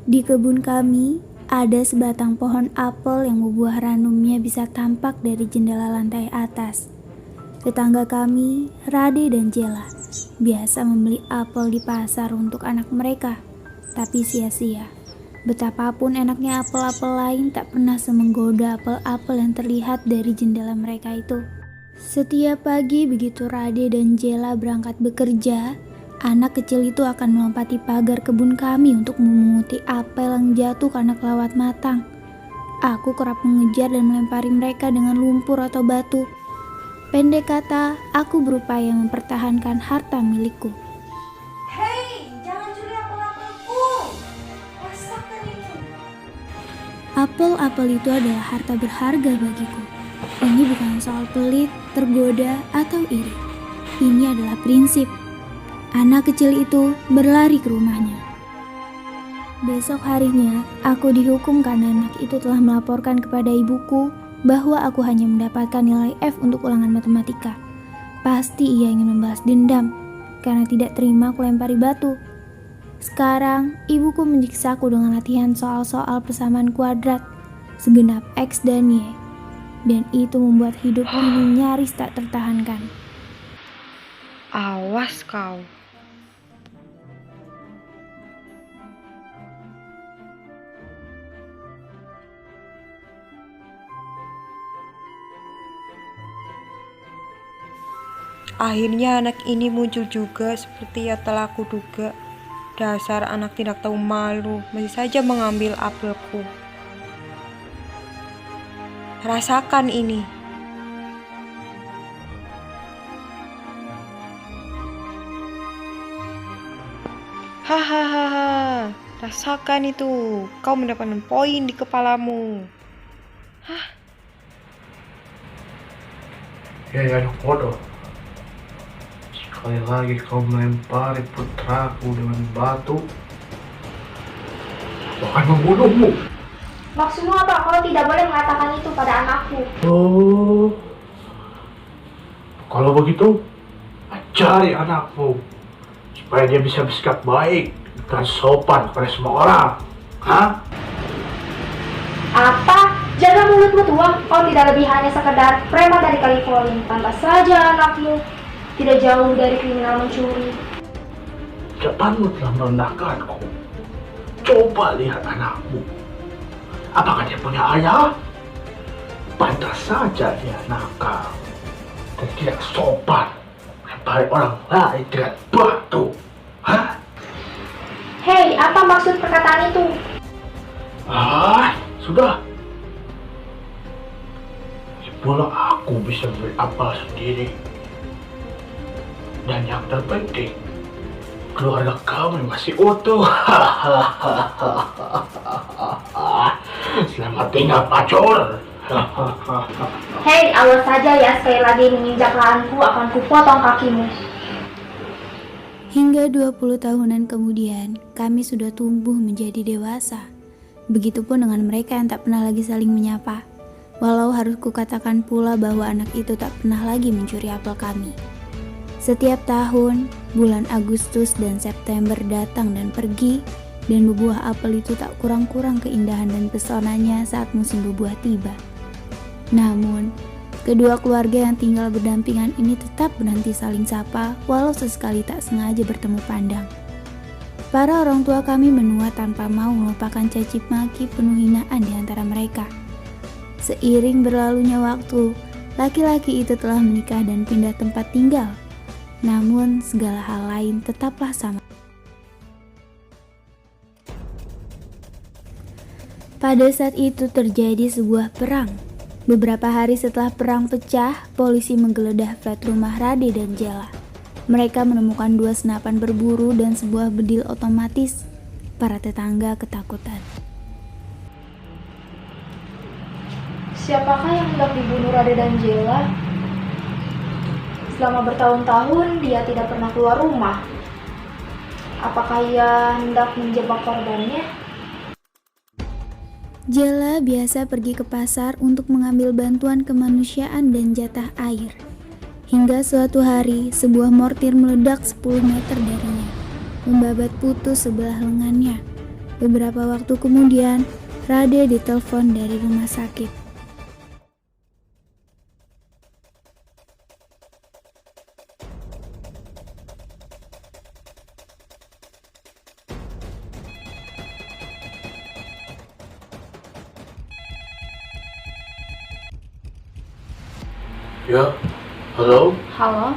Di kebun kami, ada sebatang pohon apel yang buah ranumnya bisa tampak dari jendela lantai atas. Tetangga kami, Rade dan Jela, biasa membeli apel di pasar untuk anak mereka, tapi sia-sia. Betapapun enaknya apel-apel lain tak pernah semenggoda apel-apel yang terlihat dari jendela mereka itu. Setiap pagi begitu Rade dan Jela berangkat bekerja, anak kecil itu akan melompati pagar kebun kami untuk memunguti apel yang jatuh karena kelewat matang. Aku kerap mengejar dan melempari mereka dengan lumpur atau batu. Pendek kata, aku berupaya mempertahankan harta milikku. Hei, jangan curi apel-apelku. Rasakan ini. Apel-apel itu adalah harta berharga bagiku. Ini bukan soal pelit, tergoda, atau iri. Ini adalah prinsip. Anak kecil itu berlari ke rumahnya. Besok harinya, aku dihukum karena anak itu telah melaporkan kepada ibuku bahwa aku hanya mendapatkan nilai F untuk ulangan matematika. Pasti ia ingin membalas dendam karena tidak terima aku lempari batu. Sekarang, ibuku menyiksaku dengan latihan soal-soal persamaan kuadrat, segenap X dan Y. Dan itu membuat hidupku ini nyaris tak tertahankan. Awas kau. Akhirnya anak ini muncul juga seperti yang telah kuduga. Dasar anak tidak tahu malu, masih saja mengambil apelku. Rasakan ini. Hahaha, rasakan itu. Kau mendapatkan poin di kepalamu. Ya anak bodoh. Sekali lagi kau melempari putraku dengan batu, aku akan membunuhmu. Maksudmu apa? Kau tidak boleh mengatakan itu pada anakku. Oh, kalau begitu, ajari anakmu supaya dia bisa bersikap baik dan sopan kepada semua orang. Hah? Apa? Jaga mulutmu tua. Kau tidak lebih hanya sekedar preman dari California. Pantas saja anakmu tidak jauh dari kriminal mencuri. Ucapanmu telah merendahkanku. Coba lihat anakmu. Apakah dia punya ayah? Pantas saja dia nakal dan tidak sopan melempari orang lain dengan batu. Hah? Hei, apa maksud perkataan itu? Sudah. Pula aku bisa beli apel sendiri. Dan yang terpenting, keluarga kami masih utuh. Selamat tinggal pacul. Hei, awas saja ya, sekali lagi menginjak lahanku akan kupotong kakimu. Hingga 20 tahunan kemudian, kami sudah tumbuh menjadi dewasa. Begitupun dengan mereka yang tak pernah lagi saling menyapa. Walau harus kukatakan pula bahwa anak itu tak pernah lagi mencuri apel kami. Setiap tahun, bulan Agustus dan September datang dan pergi, dan berbuah apel itu tak kurang-kurang keindahan dan pesonanya saat musim berbuah tiba. Namun, kedua keluarga yang tinggal berdampingan ini tetap berhenti saling sapa, walau sesekali tak sengaja bertemu pandang. Para orang tua kami menua tanpa mau melupakan caci maki penuh hinaan di antara mereka. Seiring berlalunya waktu, laki-laki itu telah menikah dan pindah tempat tinggal. Namun segala hal lain tetaplah sama. Pada saat itu terjadi sebuah perang. Beberapa hari setelah perang pecah, polisi menggeledah flat rumah Rade dan Jela. Mereka menemukan 2 senapan berburu dan sebuah bedil otomatis. Para tetangga ketakutan. Siapakah yang hendak dibunuh Rade dan Jela? Selama bertahun-tahun dia tidak pernah keluar rumah. Apakah ia hendak menjebak korbannya? Jela biasa pergi ke pasar untuk mengambil bantuan kemanusiaan dan jatah air. Hingga suatu hari, sebuah mortir meledak 10 meter darinya, membabat putus sebelah lengannya. Beberapa waktu kemudian, Rade ditelepon dari rumah sakit. Ya, halo, Halo,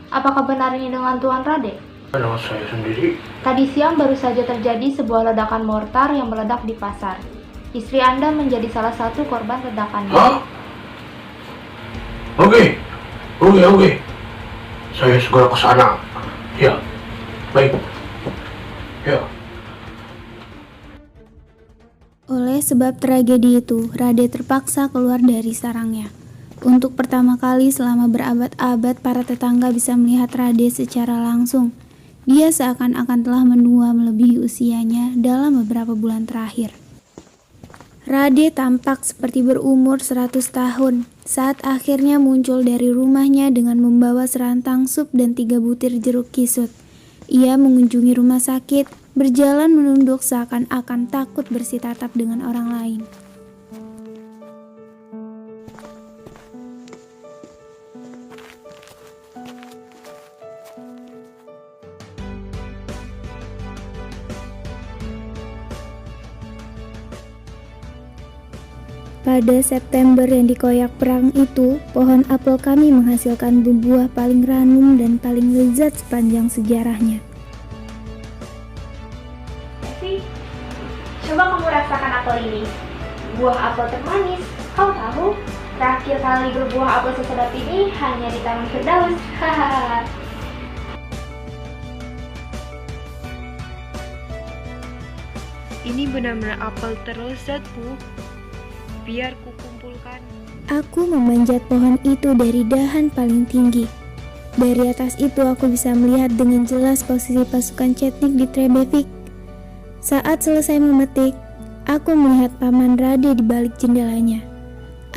apakah benar ini dengan Tuan Rade? dengan saya sendiri. Tadi siang baru saja terjadi sebuah ledakan mortar yang meledak di pasar. Istri Anda menjadi salah satu korban ledakan. Hah? Oke. Saya segera ke sana. Ya, baik. Ya. Oleh sebab tragedi itu, Rade terpaksa keluar dari sarangnya. Untuk pertama kali selama berabad-abad, para tetangga bisa melihat Rade secara langsung. Dia seakan-akan telah menua melebihi usianya dalam beberapa bulan terakhir. Rade tampak seperti berumur 100 tahun saat akhirnya muncul dari rumahnya dengan membawa serantang sup dan 3 butir jeruk kisut. Ia mengunjungi rumah sakit, berjalan menunduk seakan-akan takut bersitatap dengan orang lain. Pada September yang dikoyak perang itu, pohon apel kami menghasilkan buah paling ranum dan paling lezat sepanjang sejarahnya. Esi, coba kamu rasakan apel ini. Buah apel termanis. Kau tahu, terakhir kali berbuah apel sesedap ini hanya di Taman Firdaus. Hahaha. Ini benar-benar apel terlezat, Bu. Biar ku kumpulkan. Aku memanjat pohon itu dari dahan paling tinggi. Dari atas itu aku bisa melihat dengan jelas posisi pasukan Chetnik di Trebevik. Saat selesai memetik, aku melihat Paman Rade di balik jendelanya.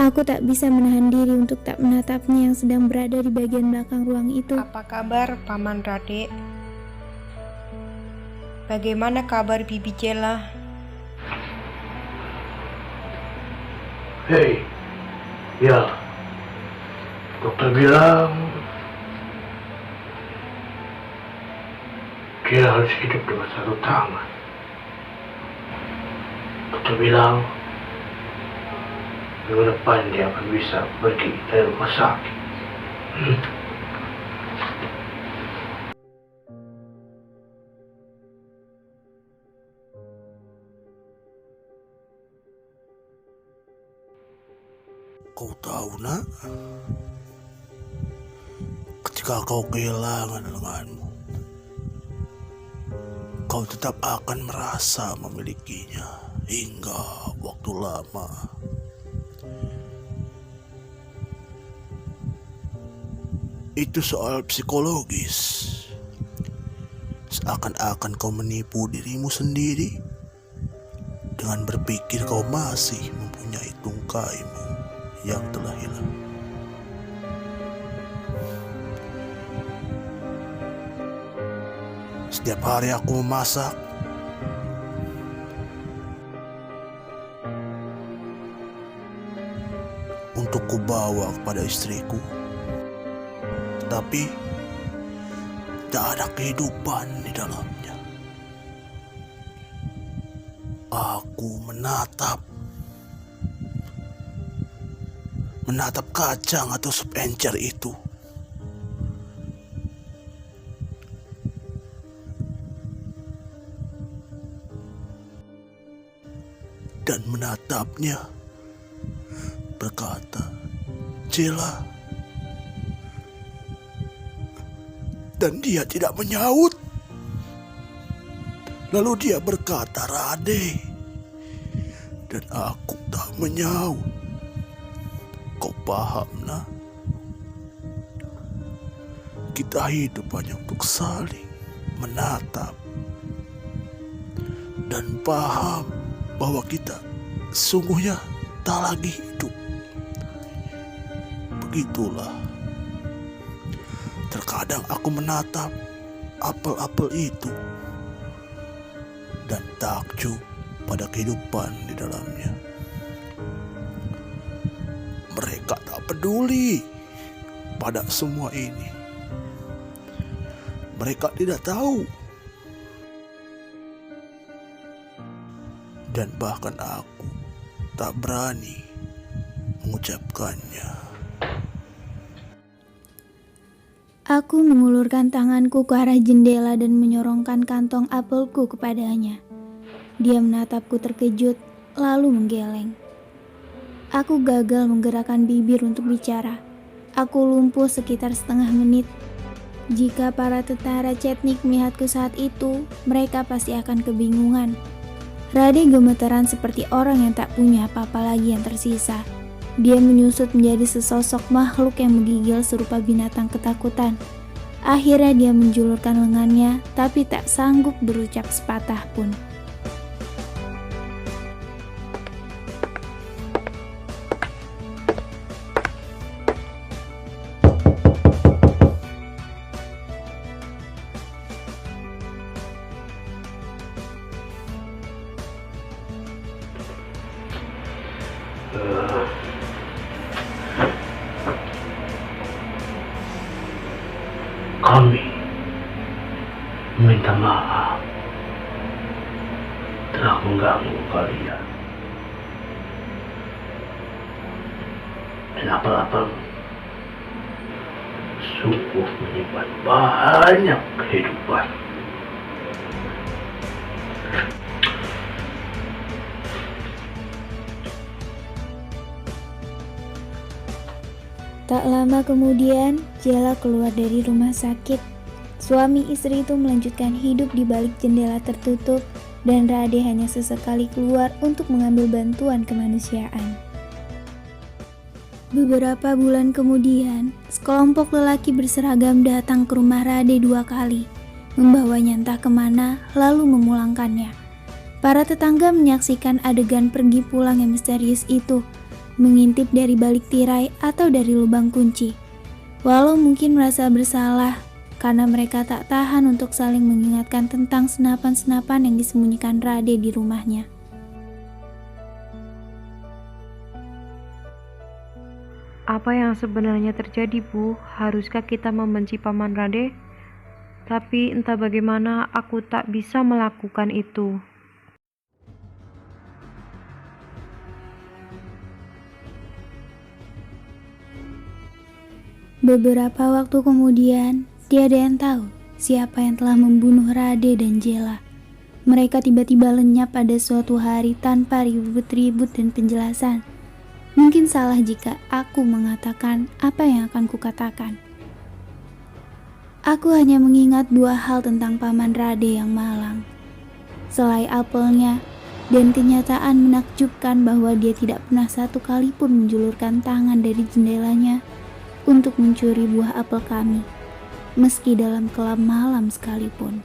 Aku tak bisa menahan diri untuk tak menatapnya yang sedang berada di bagian belakang ruang itu. Apa kabar, Paman Rade? Bagaimana kabar Bibi Jela? Hei, ya, dokter bilang dia harus hidup dengan satu tangan. Dokter bilang minggu depan dia akan bisa pergi dari rumah sakit. Kau tahu, nak, ketika kau kehilangan lenganmu, kau tetap akan merasa memilikinya hingga waktu lama. Itu soal psikologis. Seakan-akan kau menipu dirimu sendiri dengan berpikir kau masih mempunyai tungkaimu yang telah hilang. Setiap hari aku memasak untuk kubawa kepada istriku, tetapi tak ada kehidupan di dalamnya. Aku menatap kacang atau sup encer itu. Dan menatapnya, berkata, "Jela." Dan dia tidak menyaut. Lalu dia berkata, "Rade." Dan aku tak menyaut. Kau paham, nak? Kita hidup hanya untuk saling menatap dan paham bahwa kita sungguhnya tak lagi hidup. Begitulah. Terkadang aku menatap apel-apel itu dan takjub pada kehidupan di dalamnya. Mereka tak peduli pada semua ini. Mereka tidak tahu. Dan bahkan aku tak berani mengucapkannya. Aku mengulurkan tanganku ke arah jendela dan menyorongkan kantong apelku kepadanya. Dia menatapku terkejut, lalu menggeleng. Aku gagal menggerakkan bibir untuk bicara. Aku lumpuh sekitar setengah menit. Jika para tentara Chetnik melihatku saat itu, mereka pasti akan kebingungan. Rade gemeteran seperti orang yang tak punya apa-apa lagi yang tersisa. Dia menyusut menjadi sesosok makhluk yang menggigil serupa binatang ketakutan. Akhirnya dia menjulurkan lengannya, tapi tak sanggup berucap sepatah pun. Kami minta maaf telah mengganggu kalian. Dan apel-apel sungguh menyimpan banyak kehidupan. Tak lama kemudian, Jela keluar dari rumah sakit. Suami istri itu melanjutkan hidup di balik jendela tertutup dan Rade hanya sesekali keluar untuk mengambil bantuan kemanusiaan. Beberapa bulan kemudian, sekelompok lelaki berseragam datang ke rumah Rade 2 kali, membawanya entah kemana lalu memulangkannya. Para tetangga menyaksikan adegan pergi pulang yang misterius itu, mengintip dari balik tirai atau dari lubang kunci. Walau mungkin merasa bersalah karena mereka tak tahan untuk saling mengingatkan tentang senapan-senapan yang disembunyikan Rade di rumahnya. Apa yang sebenarnya terjadi, Bu? Haruskah kita membenci Paman Rade? Tapi entah bagaimana aku tak bisa melakukan itu. Beberapa waktu kemudian, tiada yang tahu siapa yang telah membunuh Rade dan Jela. Mereka tiba-tiba lenyap pada suatu hari tanpa ribut-ribut dan penjelasan. Mungkin salah jika aku mengatakan apa yang akan kukatakan. Aku hanya mengingat 2 hal tentang Paman Rade yang malang. Selai apelnya dan kenyataan menakjubkan bahwa dia tidak pernah satu kali pun menjulurkan tangan dari jendelanya untuk mencuri buah apel kami, meski dalam kelam malam sekalipun.